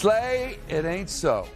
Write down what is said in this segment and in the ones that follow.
Slay, it ain't so.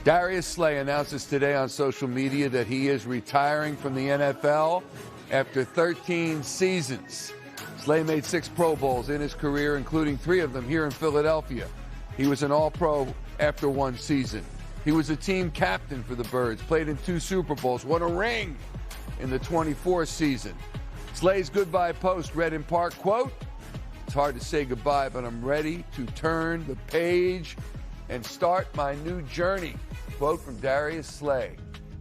Darius Slay announces today on social media that he is retiring from the NFL after 13 seasons. Slay made 6 Pro Bowls in his career, including 3 of them here in Philadelphia. He was an All-Pro after 1 season. He was a team captain for the Birds, played in 2 Super Bowls, won a ring in the 24th season. Slay's goodbye post read in part, quote, "It's hard to say goodbye, but I'm ready to turn the page and start my new journey." Quote from Darius Slay.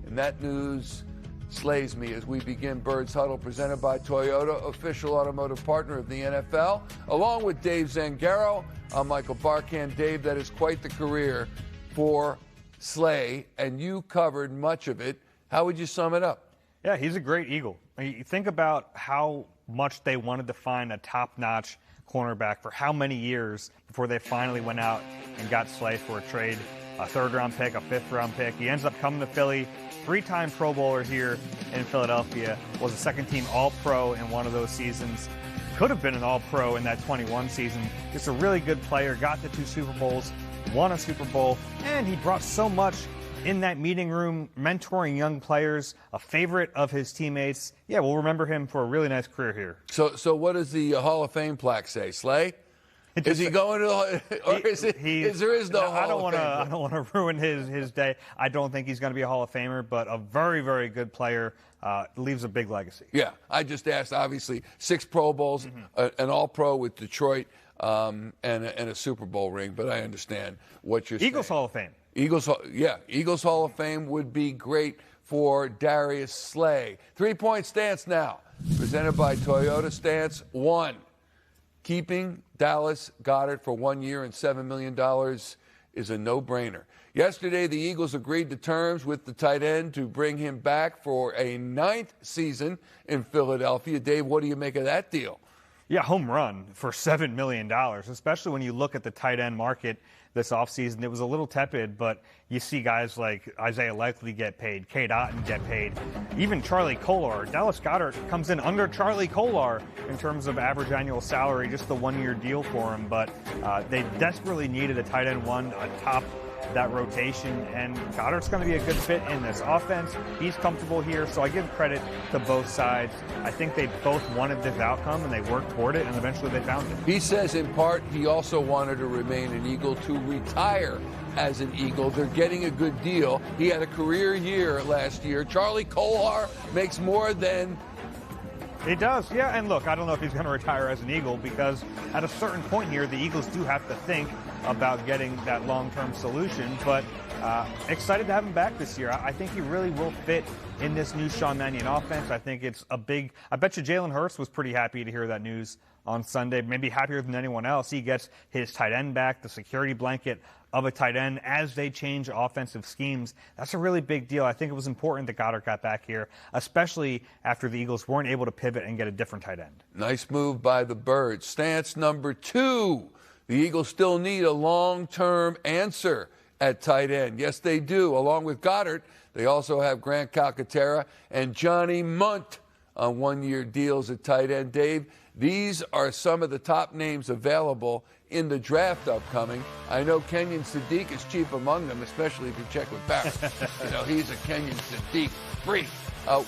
And that news slays me as we begin Birds Huddle, presented by Toyota, official automotive partner of the NFL. Along with Dave Zangaro, I'm Michael Barkan. Dave, that is quite the career for Slay, and you covered much of it. How would you sum it up? Yeah, he's a great Eagle. You think about how much they wanted to find a top-notch cornerback for how many years before they finally went out and got Slay for a trade, a 3rd-round pick, a 5th-round pick. He ends up coming to Philly, 3-time Pro Bowler here in Philadelphia, was a second-team All-Pro in one of those seasons, could have been an All-Pro in that 21 season. Just a really good player, got to 2 Super Bowls, won a Super Bowl, and he brought so much in that meeting room, mentoring young players, a favorite of his teammates. Yeah, we'll remember him for a really nice career here. So what does the Hall of Fame plaque say? Slay? Is he going to, or is no Hall of Fame? I don't want to ruin his day. I don't think he's going to be a Hall of Famer, but a very, very good player. Leaves a big legacy. Yeah, I just asked, obviously, 6 Pro Bowls, an All-Pro with Detroit, and a Super Bowl ring, but I understand what you're saying. Eagles Hall of Fame. Eagles Hall of Fame would be great for Darius Slay. 3-point stance now, presented by Toyota. Stance 1. Keeping Dallas Goedert for 1 year and $7 million is a no-brainer. Yesterday, the Eagles agreed to terms with the tight end to bring him back for a 9th season in Philadelphia. Dave, what do you make of that deal? Yeah, home run for $7 million, especially when you look at the tight end market this offseason. It was a little tepid, but you see guys like Isaiah Likely get paid, Cade Otton get paid, even Charlie Kolar. Dallas Goedert comes in under Charlie Kolar in terms of average annual salary, just the 1-year deal for him. But they desperately needed a tight end one atop that rotation, and Goddard's going to be a good fit in this offense. He's comfortable here, so I give credit to both sides. I think they both wanted this outcome, and they worked toward it, and eventually they found it. He says, in part, he also wanted to remain an Eagle, to retire as an Eagle. They're getting a good deal. He had a career year last year. Charlie Kolar makes more than... He does, yeah. And look, I don't know if he's going to retire as an Eagle, because at a certain point here, the Eagles do have to think about getting that long-term solution. But excited to have him back this year. I think he really will fit in this new Sean Mannion offense. I think it's a big... I bet you Jalen Hurts was pretty happy to hear that news on Sunday, maybe happier than anyone else. He gets his tight end back, the security blanket of a tight end as they change offensive schemes. That's a really big deal. I think it was important that Goddard got back here, especially after the Eagles weren't able to pivot and get a different tight end. Nice move by the Birds. Stance number 2. The Eagles still need a long-term answer at tight end. Yes, they do. Along with Goddard, they also have Grant Calcaterra and Johnny Munt on 1-year deals at tight end. Dave, these are some of the top names available in the draft upcoming. I know Kenyon Sadiq is chief among them, especially if you check with Barrett. He's a Kenyon Sadiq freak.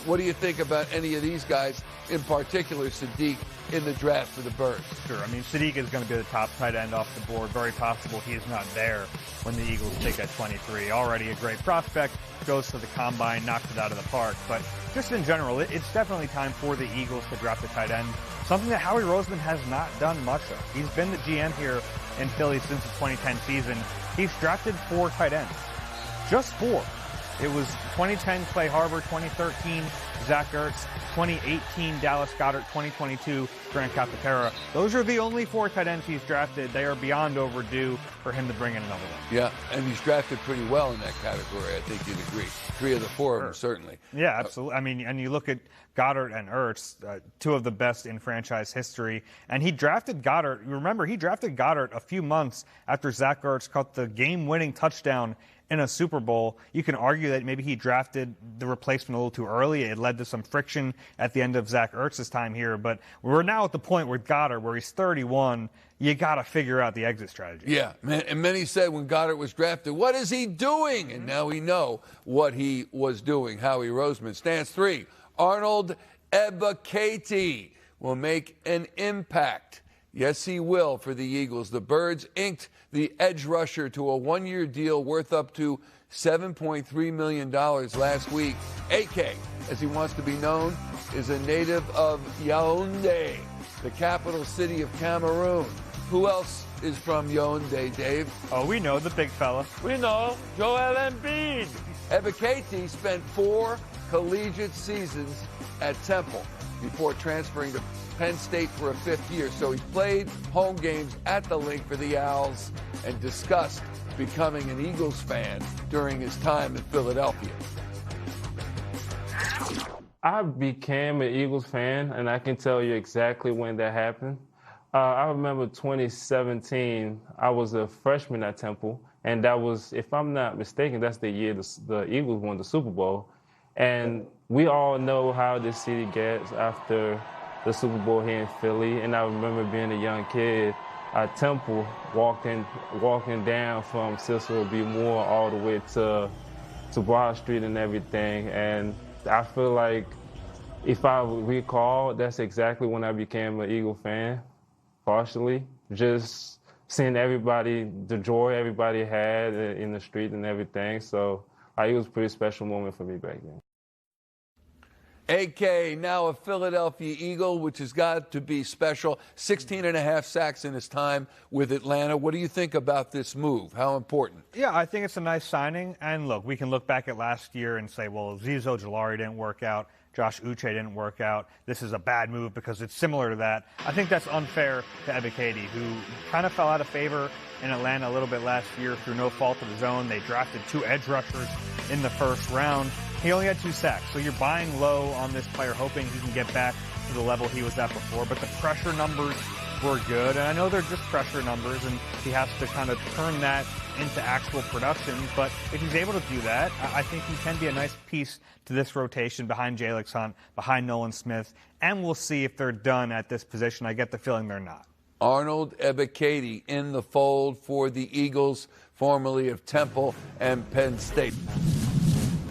What do you think about any of these guys, in particular Sadiq, in the draft for the Birds? Sure. I mean, Sadiq is going to be the top tight end off the board. Very possible he is not there when the Eagles take at 23. Already a great prospect, goes to the combine, knocks it out of the park. But just in general, it's definitely time for the Eagles to draft a tight end, something that Howie Roseman has not done much of. He's been the GM here in Philly since the 2010 season. He's drafted 4 tight ends. Just 4. It was 2010 Clay Harbor, 2013 Zach Ertz, 2018 Dallas Goedert, 2022 Grant Calcaterra. Those are the only 4 tight ends he's drafted. They are beyond overdue for him to bring in another one. Yeah, and he's drafted pretty well in that category, I think you'd agree. 3 of the 4 of them, certainly. Yeah, absolutely. I mean, and you look at Goddard and Ertz, 2 of the best in franchise history. And he drafted Goddard. Remember, he drafted Goddard a few months after Zach Ertz caught the game-winning touchdown in a Super Bowl. You can argue that maybe he drafted the replacement a little too early. It led to some friction at the end of Zach Ertz's time here. But we're now at the point with Goddard where he's 31. You got to figure out the exit strategy. Yeah, and many said when Goddard was drafted, what is he doing? And now we know what he was doing. Howie Roseman stands 3. Arnold Ebiketie will make an impact. Yes, he will for the Eagles. The Birds inked the edge rusher to a 1-year deal worth up to $7.3 million last week. AK, as he wants to be known, is a native of Yaoundé, the capital city of Cameroon. Who else is from Yaoundé, Dave? Oh, we know the big fella. We know Joel Embiid. Ebiketie spent 4 collegiate seasons at Temple before transferring to Penn State for a 5th year. So he played home games at the Link for the Owls and discussed becoming an Eagles fan during his time in Philadelphia. I became an Eagles fan, and I can tell you exactly when that happened. I remember 2017, I was a freshman at Temple, and that was, if I'm not mistaken, that's the year the Eagles won the Super Bowl. And we all know how this city gets after the Super Bowl here in Philly. And I remember being a young kid at Temple, walking down from Cicero B. Moore all the way to Broad Street and everything. And I feel like, if I recall, that's exactly when I became an Eagle fan, partially. Just seeing everybody, the joy everybody had in the street and everything. So it was a pretty special moment for me back then. AK, now a Philadelphia Eagle, which has got to be special. 16.5 sacks in his time with Atlanta. What do you think about this move? How important? Yeah, I think it's a nice signing. And look, we can look back at last year and say, well, Azeez Ojulari didn't work out. Josh Uche didn't work out. This is a bad move because it's similar to that. I think that's unfair to Ebiketie, who kind of fell out of favor in Atlanta a little bit last year through no fault of his own. They drafted 2 edge rushers in the first round. He only had 2 sacks, so you're buying low on this player, hoping he can get back to the level he was at before. But the pressure numbers were good, and I know they're just pressure numbers, and he has to kind of turn that into actual production. But if he's able to do that, I think he can be a nice piece to this rotation behind Jalen Hunt, behind Nolan Smith, and we'll see if they're done at this position. I get the feeling they're not. Arnold Ebiketie in the fold for the Eagles, formerly of Temple and Penn State.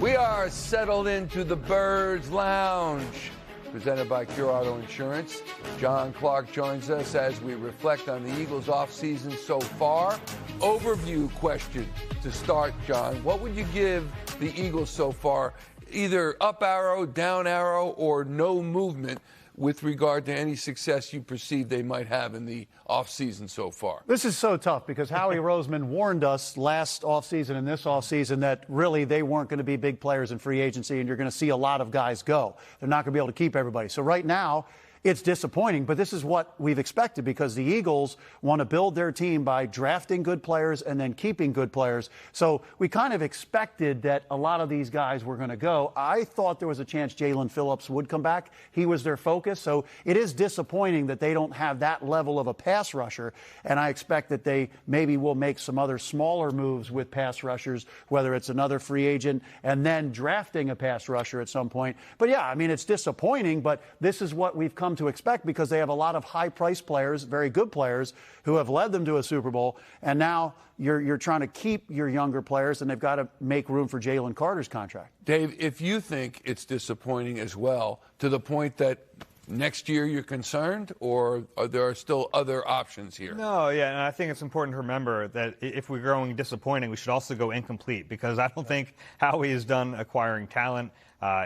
We are settled into the Birds Lounge, presented by Cure Auto Insurance. John Clark joins us as we reflect on the Eagles' offseason so far. Overview question to start, John. What would you give the Eagles so far? Either up arrow, down arrow, or no movement with regard to any success you perceive they might have in the offseason so far? This is so tough because Howie Roseman warned us last offseason and this offseason that really they weren't going to be big players in free agency and you're going to see a lot of guys go. They're not going to be able to keep everybody. So right now, it's disappointing, but this is what we've expected because the Eagles want to build their team by drafting good players and then keeping good players. So we kind of expected that a lot of these guys were going to go. I thought there was a chance Jalen Phillips would come back. He was their focus. So it is disappointing that they don't have that level of a pass rusher, and I expect that they maybe will make some other smaller moves with pass rushers, whether it's another free agent and then drafting a pass rusher at some point. But yeah, I mean, it's disappointing, but this is what we've come to expect because they have a lot of high-priced players, very good players, who have led them to a Super Bowl, and now you're trying to keep your younger players, and they've got to make room for Jalen Carter's contract. Dave, if you think it's disappointing as well, to the point that next year you're concerned, or are there still other options here? No, yeah, and I think it's important to remember that if we're going disappointing, we should also go incomplete because I don't think Howie is done acquiring talent.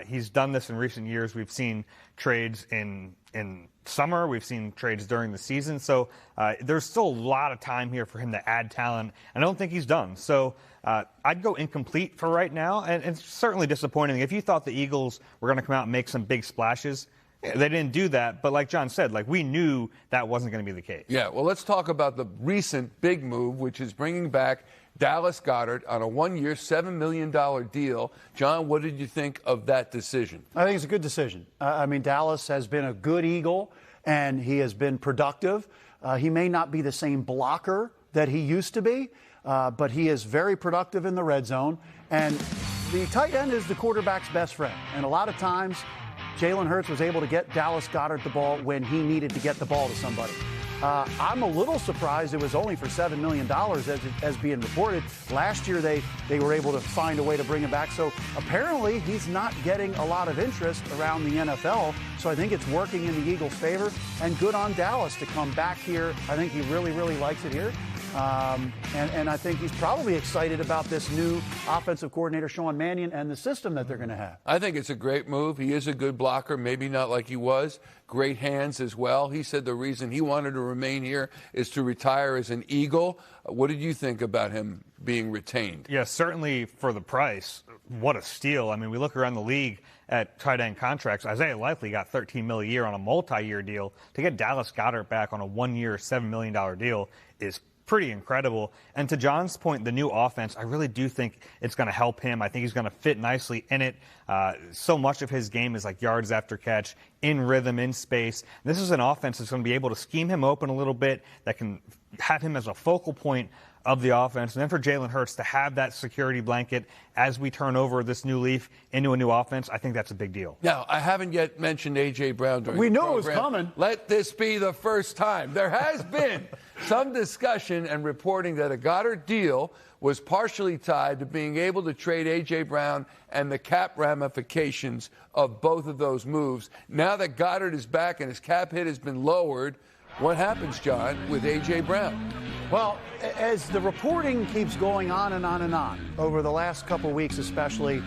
He's done this in recent years. We've seen trades in summer. We've seen trades during the season. So there's still a lot of time here for him to add talent. I don't think he's done. So I'd go incomplete for right now. And it's certainly disappointing. If you thought the Eagles were going to come out and make some big splashes, they didn't do that. But like John said, we knew that wasn't going to be the case. Yeah, well, let's talk about the recent big move, which is bringing back Dallas Goedert on a 1-year, $7 million deal. John, what did you think of that decision? I think it's a good decision. I mean, Dallas has been a good Eagle, and he has been productive. He may not be the same blocker that he used to be, but he is very productive in the red zone. And the tight end is the quarterback's best friend. And a lot of times, Jalen Hurts was able to get Dallas Goedert the ball when he needed to get the ball to somebody. I'm a little surprised it was only for $7 million as being reported. Last year, they were able to find a way to bring him back. So apparently, he's not getting a lot of interest around the NFL. So I think it's working in the Eagles' favor. And good on Dallas to come back here. I think he really, really likes it here. And I think he's probably excited about this new offensive coordinator, Sean Mannion, and the system that they're going to have. I think it's a great move. He is a good blocker, maybe not like he was. Great hands as well. He said the reason he wanted to remain here is to retire as an Eagle. What did you think about him being retained? Yeah, certainly for the price. What a steal. I mean, we look around the league at tight end contracts. Isaiah Likely got $13 million a year on a multi-year deal. To get Dallas Goedert back on a one-year, $7 million deal is pretty incredible. And to John's point, the new offense, I really do think it's going to help him. I think he's going to fit nicely in it. So much of his game is like yards after catch, in rhythm, in space. This is an offense that's going to be able to scheme him open a little bit, that can have him as a focal point of the offense. And then for Jalen Hurts to have that security blanket as we turn over this new leaf into a new offense, I think that's a big deal. Now, I haven't yet mentioned A.J. Brown during We the knew program. it was coming. Let this be the first time. There has been some discussion and reporting that a Goddard deal was partially tied to being able to trade A.J. Brown and the cap ramifications of both of those moves. Now that Goddard is back and his cap hit has been lowered, what happens, John, with A.J. Brown? Well, as the reporting keeps going on and on and on, over the last couple weeks especially,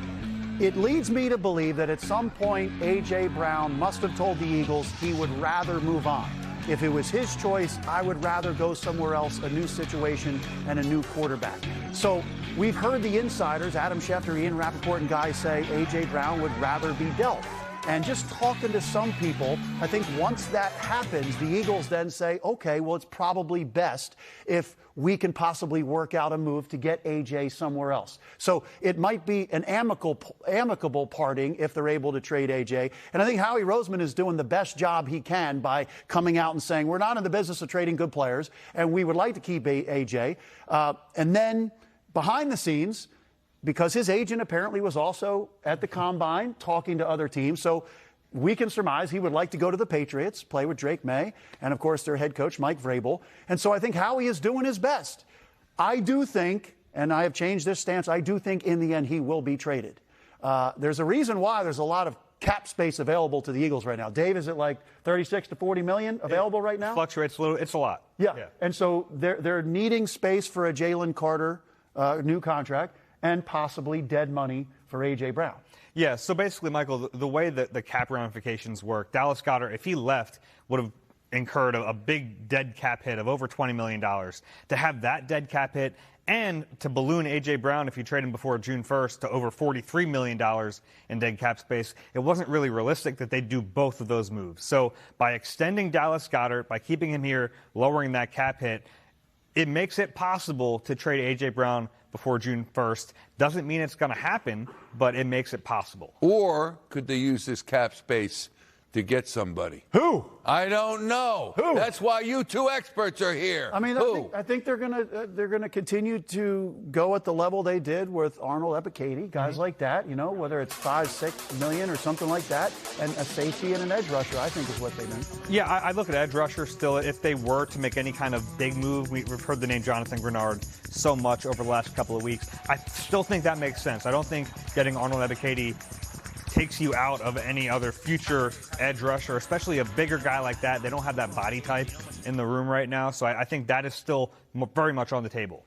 it leads me to believe that at some point, A.J. Brown must have told the Eagles he would rather move on. If it was his choice, I would rather go somewhere else, a new situation, and a new quarterback. So we've heard the insiders, Adam Schefter, Ian Rappaport, and guys say A.J. Brown would rather be dealt. And just talking to some people, I think once that happens, the Eagles then say, okay, well, it's probably best if we can possibly work out a move to get A.J. somewhere else. So it might be an amicable parting if they're able to trade A.J. And I think Howie Roseman is doing the best job he can by coming out and saying, we're not in the business of trading good players, and we would like to keep A.J. And then behind the scenes, because his agent apparently was also at the Combine talking to other teams. So we can surmise he would like to go to the Patriots, play with Drake May, and, of course, their head coach, Mike Vrabel. And so I think Howie is doing his best. I do think, and I have changed this stance, I do think in the end he will be traded. There's a reason why there's a lot of cap space available to the Eagles right now. Dave, is it like 36 to 40 million available right now? Fluctuates a little. It's a lot. Yeah. And so they're needing space for a Jalen Carter new contract, and possibly dead money for A.J. Brown. Yeah, so basically, Michael, the way that the cap ramifications work, Dallas Goedert, if he left, would have incurred a big dead cap hit of over $20 million. To have that dead cap hit and to balloon A.J. Brown, if you trade him before June 1st, to over $43 million in dead cap space, it wasn't really realistic that they'd do both of those moves. So by extending Dallas Goedert, by keeping him here, lowering that cap hit, it makes it possible to trade A.J. Brown before June 1st. Doesn't mean it's going to happen, but it makes it possible. Or could they use this cap space to get somebody? Who? I don't know. Who? That's why you two experts are here. I mean, Who? I think they're gonna continue to go at the level they did with Arnold Ebiketie, guys like that. You know, whether it's $5-6 million or something like that, and a safety and an edge rusher, I think is what they need. Yeah, I look at edge rusher still. If they were to make any kind of big move, we've heard the name Jonathan Grenard so much over the last couple of weeks. I still think that makes sense. I don't think getting Arnold Ebiketie takes you out of any other future edge rusher, especially a bigger guy like that. They don't have that body type in the room right now, so I think that is still very much on the table.